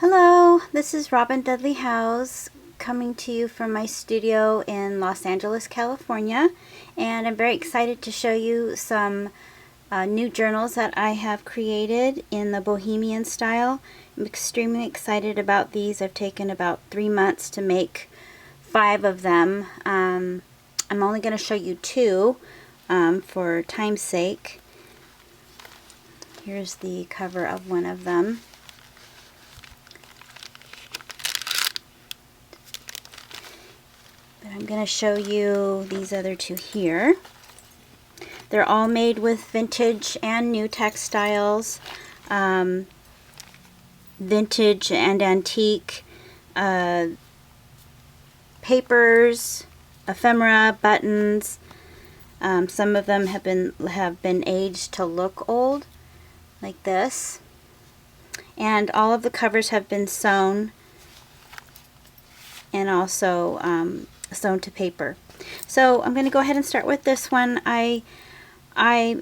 Hello, this is Robin Dudley Howes coming to you from my studio in Los Angeles, California, and I'm very excited to show you some new journals that I have created in the Bohemian style. I'm extremely excited about these. I've taken about 3 months to make 5 of them. I'm only going to show you 2 for time's sake. Here's the cover of one of them. I'm going to show you these other 2 here. They're all made with vintage and new textiles, vintage and antique papers, ephemera, buttons. Some of them have been aged to look old, like this. And all of the covers have been sewn and also sewn to paper. So I'm going to go ahead and start with this one. I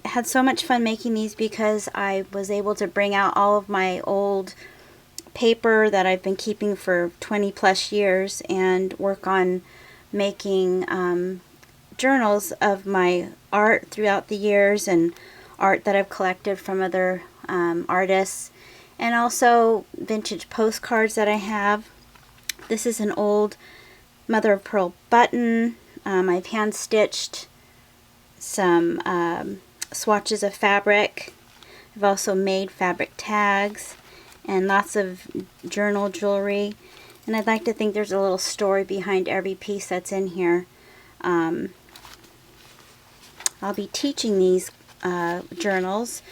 had so much fun making these because I was able to bring out all of my old paper that I've been keeping for 20 plus years and work on making journals of my art throughout the years and art that I've collected from other artists, and also vintage postcards that I have. This is an old mother of pearl button. I've hand stitched some swatches of fabric. I've also made fabric tags and lots of journal jewelry, and I'd like to think there's a little story behind every piece that's in here. I'll be teaching these journals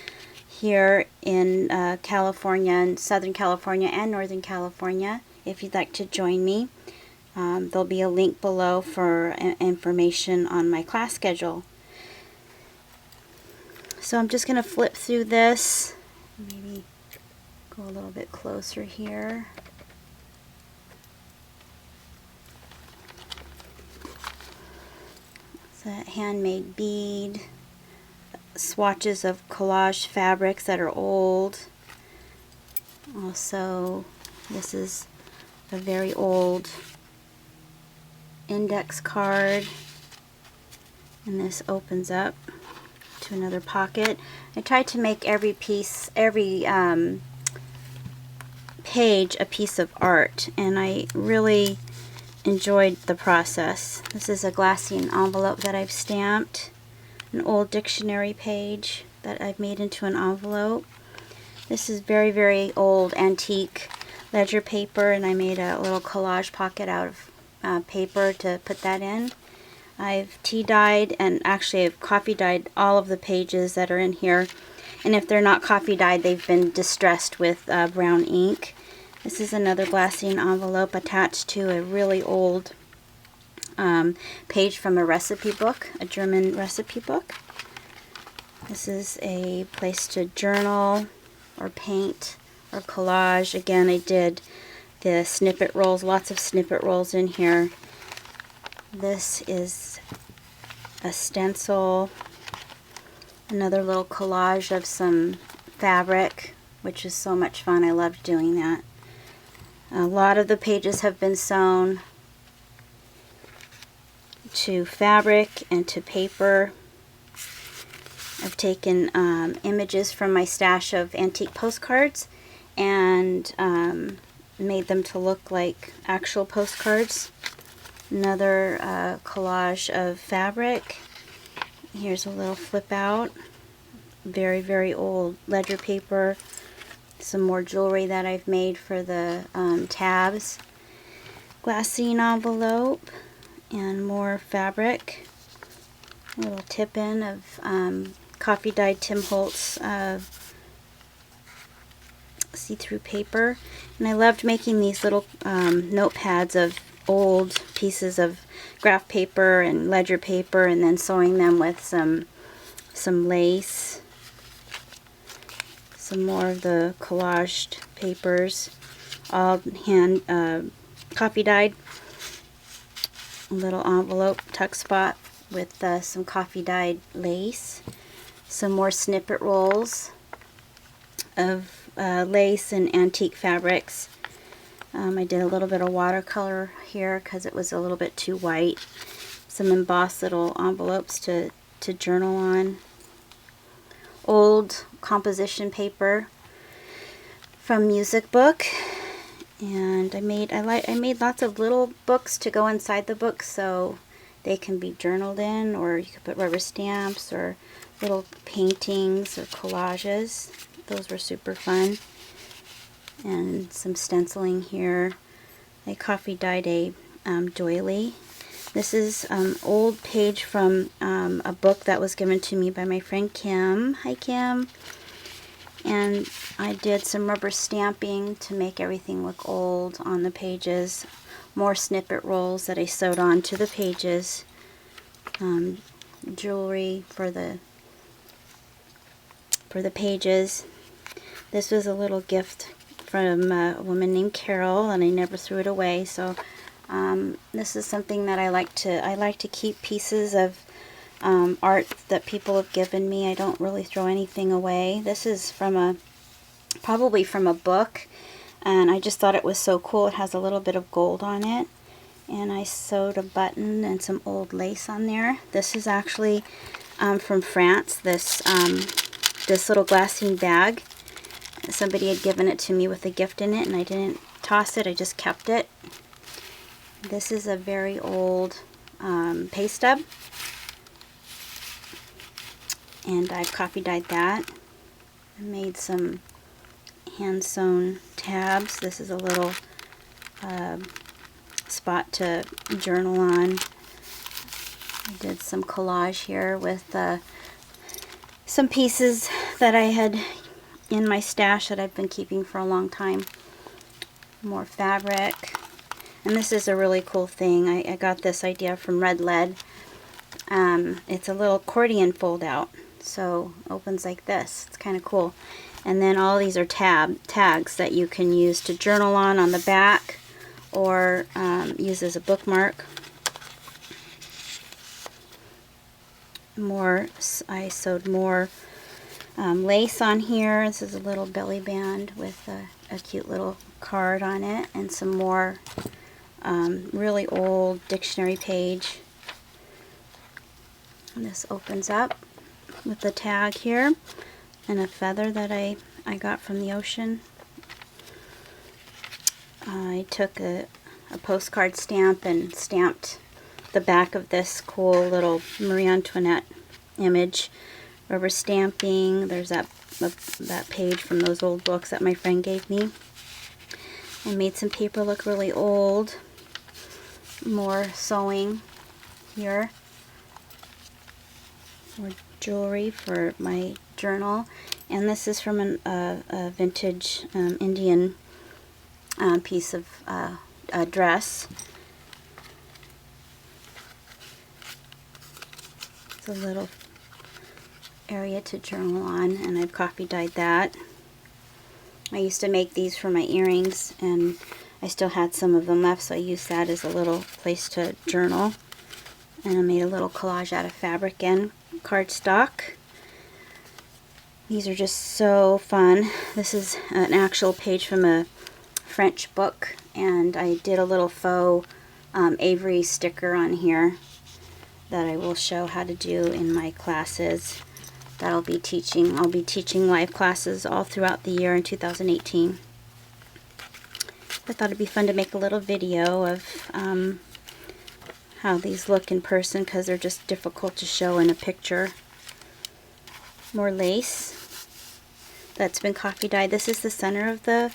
here in California, in Southern California and Northern California, if you'd like to join me. There'll be a link below for information on my class schedule. So I'm just going to flip through this, maybe go a little bit closer here. It's a handmade bead, swatches of collage fabrics that are old. Also, this is a very old index card, and this opens up to another pocket. I tried to make every piece, every page a piece of art, and I really enjoyed the process. This is a glassine envelope that I've stamped, an old dictionary page that I've made into an envelope. This is very, very old antique ledger paper, and I made a little collage pocket out of paper to put that in. I've tea dyed, and actually I've coffee dyed all of the pages that are in here, and if they're not coffee dyed, they've been distressed with brown ink. This is another glassine envelope attached to a really old page from a recipe book, a German recipe book. This is a place to journal or paint or collage. Again, I did the snippet rolls, lots of snippet rolls in here. This is a stencil, another little collage of some fabric, which is so much fun. I love doing that. A lot of the pages have been sewn to fabric and to paper. I've taken images from my stash of antique postcards and made them to look like actual postcards. Another collage of fabric. Here's a little flip out. Very, very old ledger paper. Some more jewelry that I've made for the tabs. Glassine envelope and more fabric. A little tip-in of coffee dyed Tim Holtz see-through paper. And I loved making these little notepads of old pieces of graph paper and ledger paper, and then sewing them with some lace. Some more of the collaged papers, all hand coffee dyed. A little envelope tuck spot with some coffee dyed lace. Some more snippet rolls of lace and antique fabrics. I did a little bit of watercolor here because it was a little bit too white. Some embossed little envelopes to journal on. Old composition paper from music book. And I made lots of little books to go inside the book so they can be journaled in, or you could put rubber stamps or little paintings or collages. Those were super fun. And some stenciling here. I coffee dyed a doily. This is an old page from a book that was given to me by my friend Kim. Hi Kim. And I did some rubber stamping to make everything look old on the pages. More snippet rolls that I sewed on to the pages. Jewelry for the pages. This was a little gift from a woman named Carol, and I never threw it away. So this is something that I like to keep pieces of art that people have given me. I don't really throw anything away. This is probably from a book, and I just thought it was so cool. It has a little bit of gold on it, and I sewed a button and some old lace on there. This is actually from France. This little glassine bag. Somebody had given it to me with a gift in it, and I didn't toss it. I just kept it. This is a very old pay stub, and I coffee dyed that. I made some hand sewn tabs. This is a little spot to journal on. I did some collage here with some pieces that I had in my stash that I've been keeping for a long time. More fabric. And this is a really cool thing. I got this idea from Red Lead. It's a little accordion fold out. So it opens like this. It's kind of cool. And then all these are tags that you can use to journal on the back, or use as a bookmark. I sewed more lace on here. This is a little belly band with a cute little card on it, and some more really old dictionary page. And this opens up with the tag here, and a feather that I got from the ocean. I took a postcard stamp and stamped the back of this cool little Marie Antoinette image. Rubber stamping. There's that page from those old books that my friend gave me. I made some paper look really old. More sewing here. More jewelry for my journal. And this is from a vintage Indian piece of a dress. It's a little area to journal on, and I've coffee dyed that. I used to make these for my earrings, and I still had some of them left, so I used that as a little place to journal. And I made a little collage out of fabric and cardstock. These are just so fun. This is an actual page from a French book, and I did a little faux Avery sticker on here that I will show how to do in my classes that I'll be teaching. I'll be teaching live classes all throughout the year in 2018. I thought it'd be fun to make a little video of how these look in person, because they're just difficult to show in a picture. More lace that's been coffee dyed. This is the center of the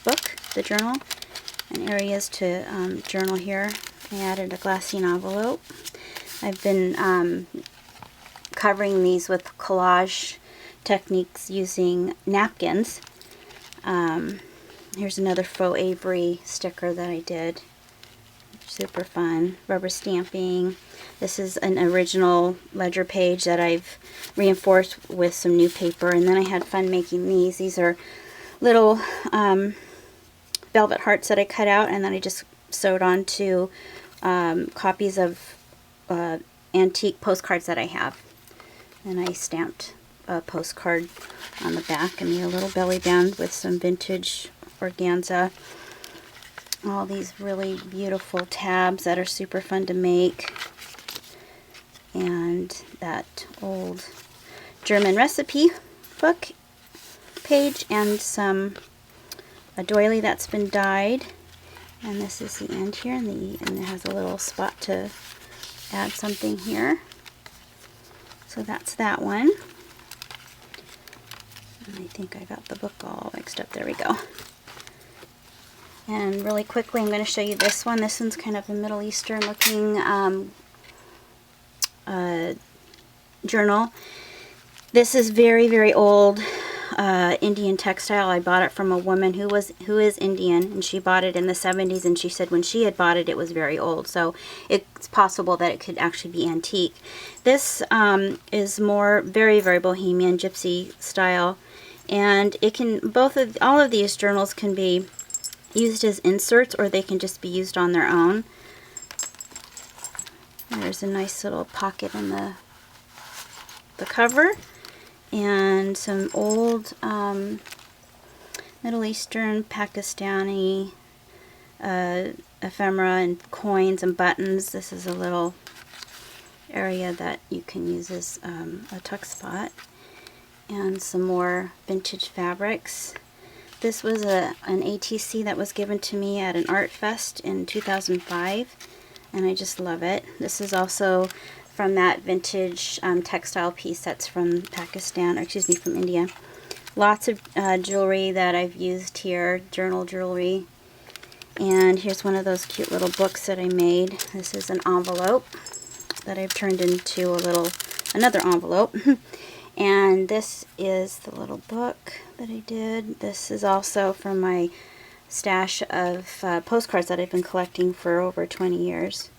book, the journal, and areas to journal here. I added a glassine envelope. I've been covering these with collage techniques using napkins. Here's another faux Avery sticker that I did. Super fun. Rubber stamping. This is an original ledger page that I've reinforced with some new paper, and then I had fun making these. These are little velvet hearts that I cut out, and then I just sewed onto copies of antique postcards that I have, and I stamped a postcard on the back. I made a little belly band with some vintage organza. All these really beautiful tabs that are super fun to make. And that old German recipe book page, and a doily that's been dyed. And this is the end here, and it has a little spot to add something here. So that's that one. And I think I got the book all mixed up. There we go. And really quickly, I'm going to show you this one. This one's kind of a Middle Eastern looking journal. This is very, very old Indian textile. I bought it from a woman who is Indian, and she bought it in the 70s, and she said when she had bought it, it was very old. So it's possible that it could actually be antique. This is more very, very bohemian gypsy style, and it can all of these journals can be used as inserts, or they can just be used on their own. There's a nice little pocket in the cover, and some old Middle Eastern, Pakistani ephemera and coins and buttons. This is a little area that you can use as a tuck spot. And some more vintage fabrics. This was an ATC that was given to me at an art fest in 2005, and I just love it. This is also from that vintage textile piece that's from Pakistan, or excuse me, from India. Lots of jewelry that I've used here, journal jewelry. And here's one of those cute little books that I made. This is an envelope that I've turned into another envelope. And this is the little book that I did. This is also from my stash of postcards that I've been collecting for over 20 years.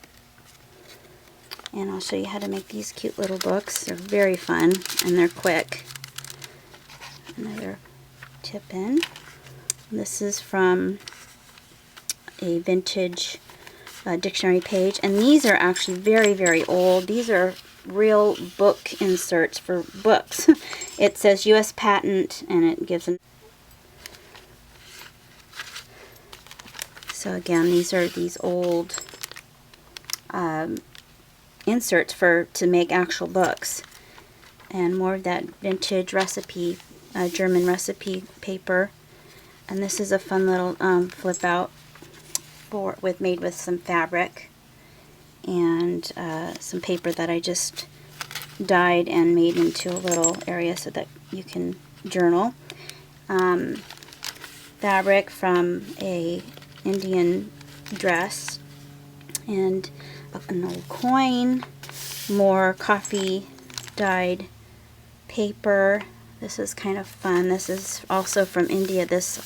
And I'll show you how to make these cute little books. They're very fun, and they're quick. Another tip in. This is from a vintage dictionary page, and these are actually very, very old. These are real book inserts for books. It says U.S. patent, and it gives an... So again, these are these old inserts to make actual books. And more of that vintage recipe, German recipe paper. And this is a fun little flip out made with some fabric and some paper that I just dyed and made into a little area so that you can journal. Fabric from a Indian dress, and an old coin, more coffee dyed paper. This is kind of fun. This is also from India, this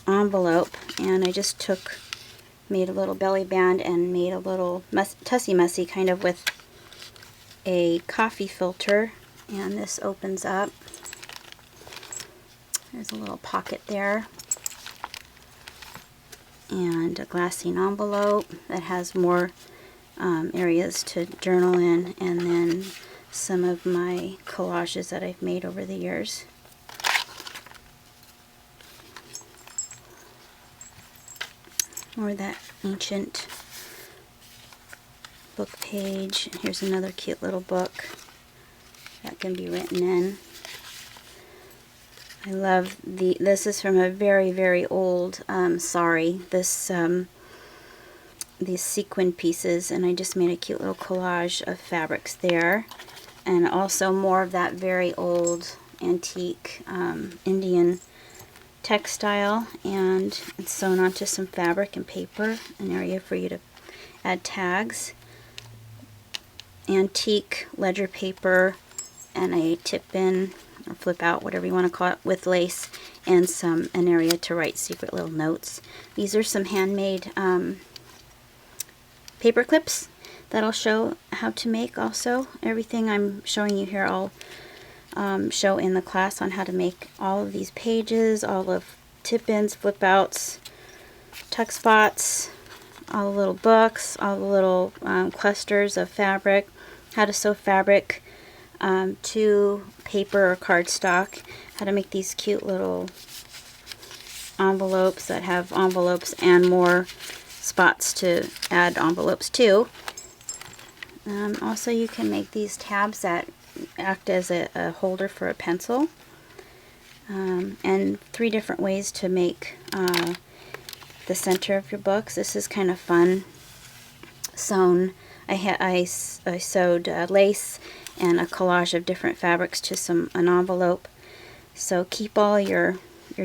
envelope, and I just made a little belly band and made a little tussy-mussy kind of with a coffee filter, and this opens up. There's a little pocket there, and a glassine envelope that has more areas to journal in, and then some of my collages that I've made over the years. More of that ancient book page. Here's another cute little book that can be written in. I love this is from a very, very old sari. These sequin pieces, and I just made a cute little collage of fabrics there. And also more of that very old antique Indian textile, and it's sewn onto some fabric and paper, an area for you to add tags. Antique ledger paper, and a tip in or flip out, whatever you want to call it, with lace, and an area to write secret little notes. These are some handmade paper clips that I'll show how to make also. Everything I'm showing you here I'll show in the class on how to make all of these pages, all of tip-ins, flip-outs, tuck spots, all the little books, all the little clusters of fabric, how to sew fabric to paper or cardstock, how to make these cute little envelopes that have envelopes and more spots to add envelopes to. Also, you can make these tabs that act as a holder for a pencil, and 3 different ways to make the center of your books. This is kind of fun. Sewn. I sewed lace and a collage of different fabrics to an envelope. So keep all your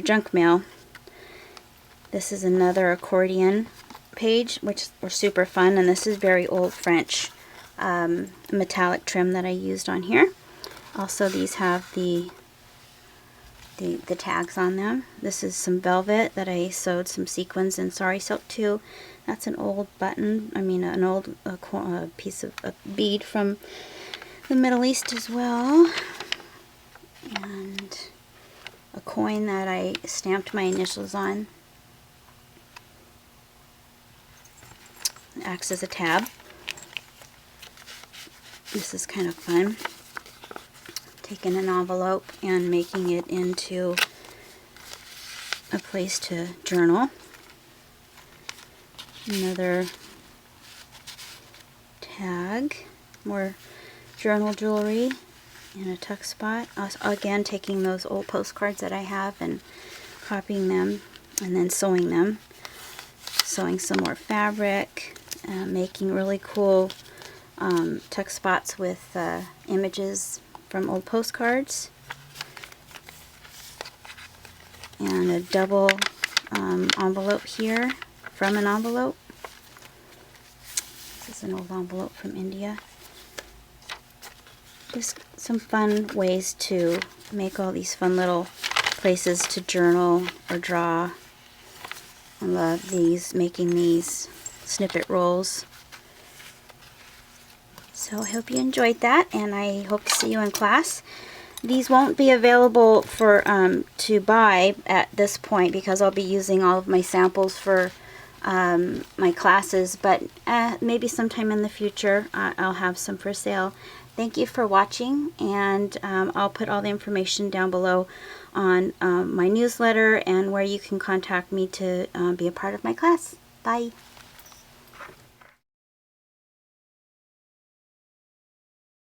junk mail. This is another accordion page, which were super fun, and this is very old French metallic trim that I used on here. Also, these have the tags on them. This is some velvet that I sewed some sequins and sari silk to. That's an old button, an old piece of a bead from the Middle East as well. And a coin that I stamped my initials on. It acts as a tab. This is kind of fun. Taking an envelope and making it into a place to journal. Another tag, more journal jewelry in a tuck spot. Again, taking those old postcards that I have and copying them and then sewing them. Sewing some more fabric, making really cool tuck spots with images from old postcards. And a double envelope here from an envelope. This is an old envelope from India. Just some fun ways to make all these fun little places to journal or draw. I love these, making these snippet rolls. So I hope you enjoyed that, and I hope to see you in class. These won't be available for to buy at this point because I'll be using all of my samples for my classes, but maybe sometime in the future I'll have some for sale. Thank you for watching, and I'll put all the information down below on my newsletter and where you can contact me to be a part of my class. Bye.